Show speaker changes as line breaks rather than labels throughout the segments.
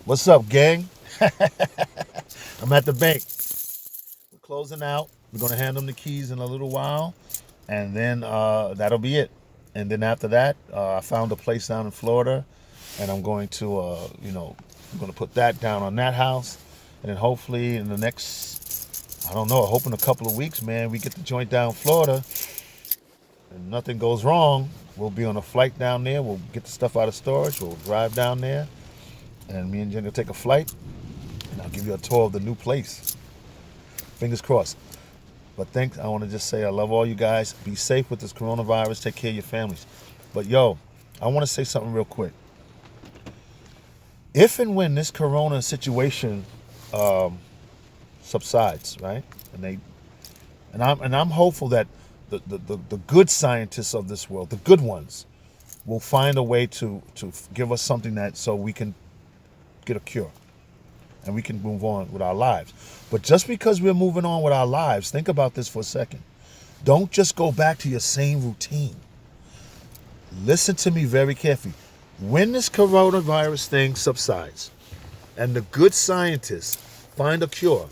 What's up, gang? I'm at the bank. We're closing out. We're gonna hand them the keys in a little while, and then that'll be it. And then after that, I found a place down in Florida, and I'm going to, I'm gonna put that down on that house, and then hopefully in the next, I don't know, I hope in a couple of weeks, man, we get the joint down in Florida, and nothing goes wrong. We'll be on a flight down there. We'll get the stuff out of storage. We'll drive down there, and me and Jen will take a flight, and I'll give you a tour of the new place. Fingers crossed. But thanks. I want to just say I love all you guys. Be safe with this coronavirus. Take care of your families. But yo, I want to say something real quick. If and when this corona situation subsides, right? And I'm hopeful that the good scientists of this world, the good ones, will find a way to give us something that so we can get a cure and we can move on with our lives. But just because we're moving on with our lives, think about this for a second. Don't just go back to your same routine. Listen to me very carefully. When this coronavirus thing subsides and the good scientists find a cure,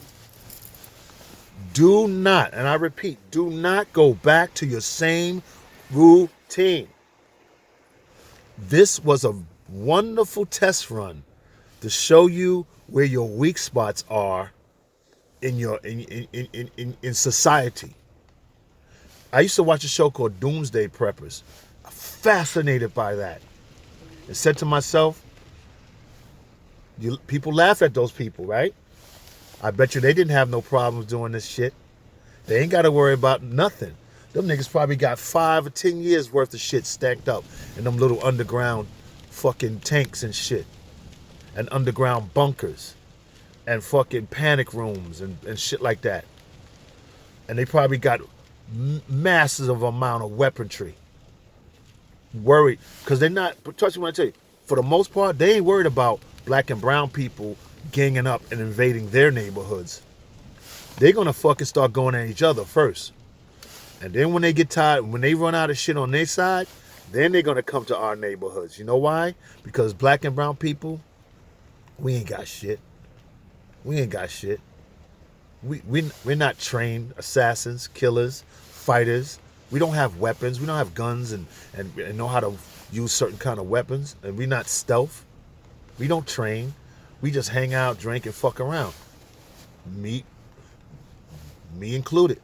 do not, and I repeat, do not go back to your same routine. This was a wonderful test run to show you where your weak spots are in your in society. I used to watch a show called Doomsday Preppers. I'm fascinated by that. And said to myself, people laugh at those people, right? I bet you they didn't have no problems doing this shit. They ain't got to worry about nothing. Them niggas probably got 5 or 10 years worth of shit stacked up in them little underground fucking tanks and shit. And underground bunkers. And fucking panic rooms and shit like that. And they probably got massive amount of weaponry. Worried. Because they're not, trust me when I tell you, for the most part, they ain't worried about black and brown people ganging up and invading their neighborhoods. They're going to fucking start going at each other first. And then when they get tired, when they run out of shit on their side, then they're going to come to our neighborhoods. You know why? Because black and brown people, we ain't got shit. We ain't got shit. We're not trained assassins, killers, fighters. We don't have weapons. We don't have guns and know how to use certain kind of weapons. And we're not stealth. We don't train. We just hang out, drink, and fuck around. Me included.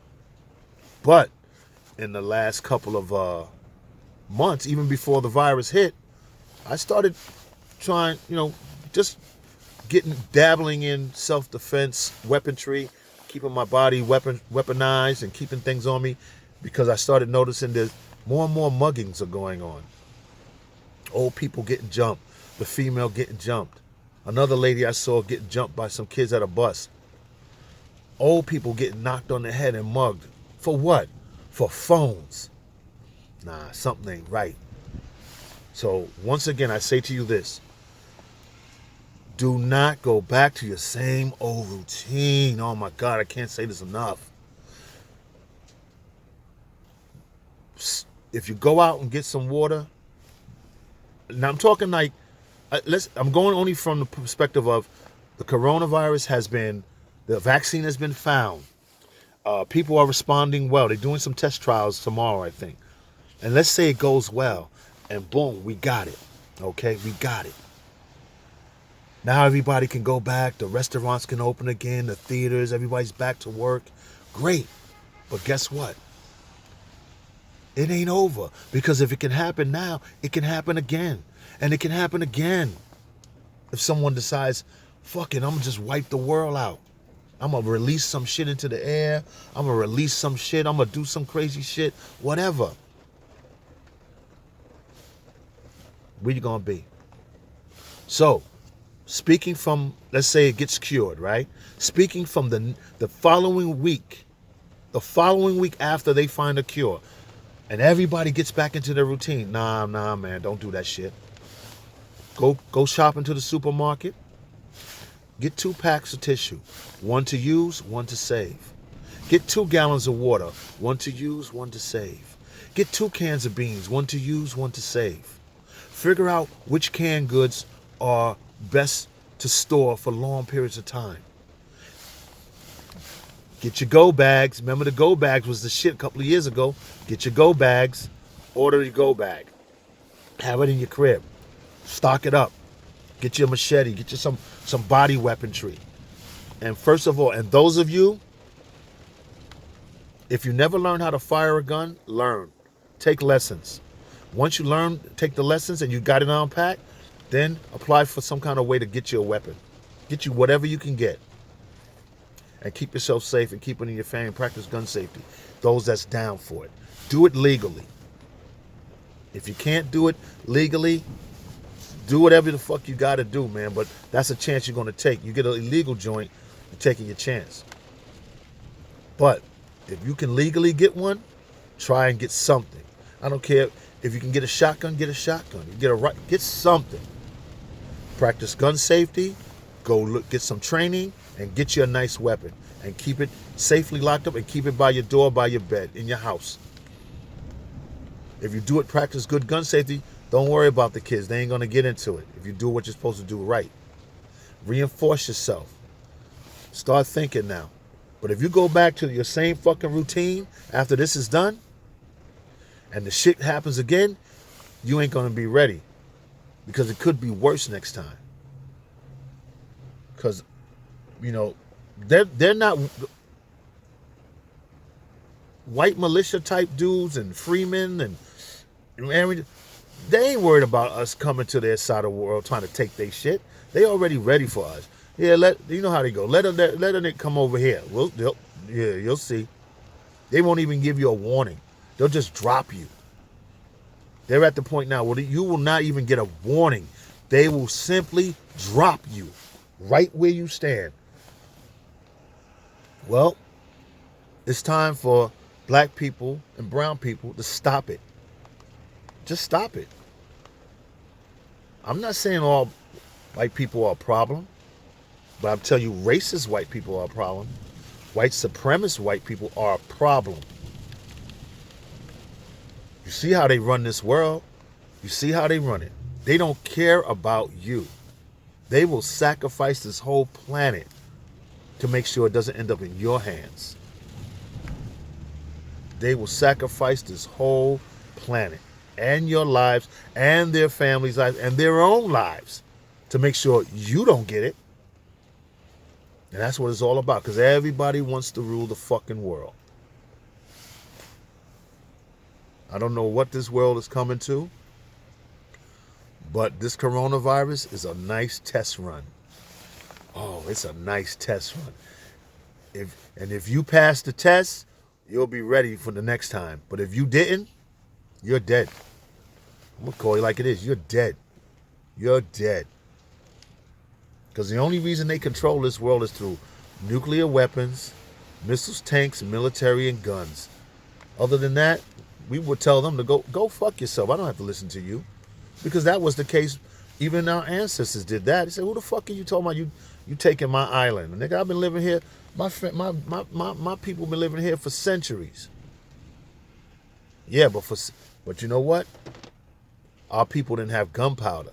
But in the last couple of months, even before the virus hit, I started trying, just dabbling in self-defense, weaponry, keeping my body weaponized and keeping things on me, because I started noticing that more and more muggings are going on. Old people getting jumped, the female getting jumped. Another lady I saw getting jumped by some kids at a bus. Old people getting knocked on the head and mugged. For what? For phones. Nah, something ain't right. So once again, I say to you this. Do not go back to your same old routine. Oh my God, I can't say this enough. If you go out and get some water, now I'm talking like, I'm going only from the perspective of the coronavirus the vaccine has been found. People are responding well. They're doing some test trials tomorrow, I think. And let's say it goes well, and boom, we got it. Okay, we got it. Now everybody can go back. The restaurants can open again. The theaters, everybody's back to work. Great. But guess what? It ain't over. Because if it can happen now, it can happen again. And it can happen again. If someone decides, fuck it, I'm going to just wipe the world out. I'm going to release some shit into the air. I'm going to release some shit. I'm going to do some crazy shit. Whatever. Where you going to be? So, speaking from, let's say it gets cured, right? Speaking from the following week after they find a cure, and everybody gets back into their routine. Nah, man, don't do that shit. Go shopping to the supermarket. Get 2 packs of tissue. 1 to use, 1 to save. Get 2 gallons of water. 1 to use, 1 to save. Get 2 cans of beans. 1 to use, 1 to save. Figure out which canned goods are best to store for long periods of time. Get your go bags. Remember the go bags was the shit a couple of years ago. Get your go bags. Order your go bag. Have it in your crib. Stock it up. Get you a machete. Get you some body weaponry. And first of all, and those of you, if you never learned how to fire a gun, learn. Take lessons. Once you learn, take the lessons and you got it on pack, then apply for some kind of way to get you a weapon. Get you whatever you can get. And keep yourself safe and keep it in your family. Practice gun safety. Those that's down for it. Do it legally. If you can't do it legally, do whatever the fuck you got to do, man. But that's a chance you're going to take. You get an illegal joint, you're taking your chance. But if you can legally get one, try and get something. I don't care if you can get a shotgun, get a shotgun. You get something. Practice gun safety. Go get some training and get you a nice weapon and keep it safely locked up and keep it by your door, by your bed, in your house. If you do it, practice good gun safety, don't worry about the kids. They ain't going to get into it if you do what you're supposed to do right. Reinforce yourself. Start thinking now. But if you go back to your same fucking routine after this is done and the shit happens again, you ain't going to be ready because it could be worse next time. Because, you know, they're not white militia type dudes and freemen and they ain't worried about us coming to their side of the world trying to take their shit. They already ready for us. Yeah, you know how they go. Let them come over here. You'll see. They won't even give you a warning. They'll just drop you. They're at the point now where you will not even get a warning. They will simply drop you right where you stand. Well, it's time for black people and brown people to stop it. Just stop it. I'm not saying all white people are a problem, but I'm telling you racist white people are a problem. White supremacist white people are a problem. You see how they run this world? You see how they run it? They don't care about you. They will sacrifice this whole planet to make sure it doesn't end up in your hands. They will sacrifice this whole planet and your lives and their families' lives and their own lives to make sure you don't get it. And that's what it's all about, because everybody wants to rule the fucking world. I don't know what this world is coming to, but this coronavirus is a nice test run. Oh, it's a nice test run. If you pass the test, you'll be ready for the next time. But if you didn't, you're dead. I'm going to call you like it is. You're dead. You're dead. Because the only reason they control this world is through nuclear weapons, missiles, tanks, military, and guns. Other than that, we would tell them to go fuck yourself. I don't have to listen to you. Because that was the case. Even our ancestors did that. They said, who the fuck are you talking about? You taking my island. And nigga, I've been living here. My people been living here for centuries. Yeah, but you know what? Our people didn't have gunpowder.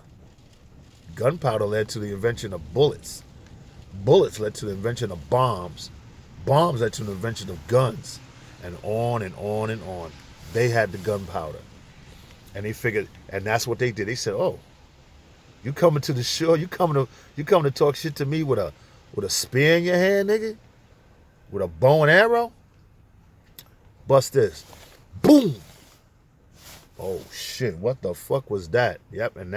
Gunpowder led to the invention of bullets. Bullets led to the invention of bombs. Bombs led to the invention of guns. And on and on and on. They had the gunpowder. And they figured, and that's what they did. They said, oh, you coming to the shore, you coming to talk shit to me with a spear in your hand, nigga? With a bow and arrow? Bust this. Boom! Oh shit, what the fuck was that? Yep, and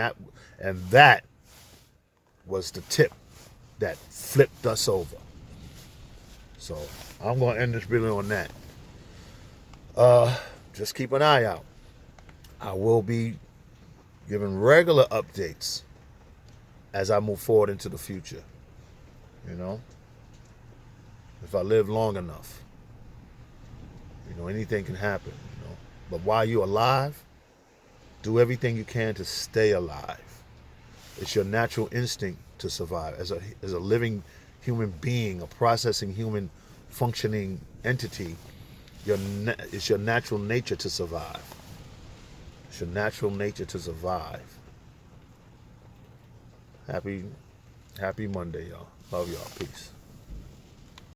that was the tip that flipped us over. So I'm gonna end this video on that. Just keep an eye out. I will be giving regular updates as I move forward into the future. You know? If I live long enough. You know, anything can happen, you know. But while you're alive, do everything you can to stay alive. It's your natural instinct to survive. As a living human being, a processing human functioning entity, it's your natural nature to survive. It's your natural nature to survive. Happy Happy Monday, y'all. Love y'all. Peace.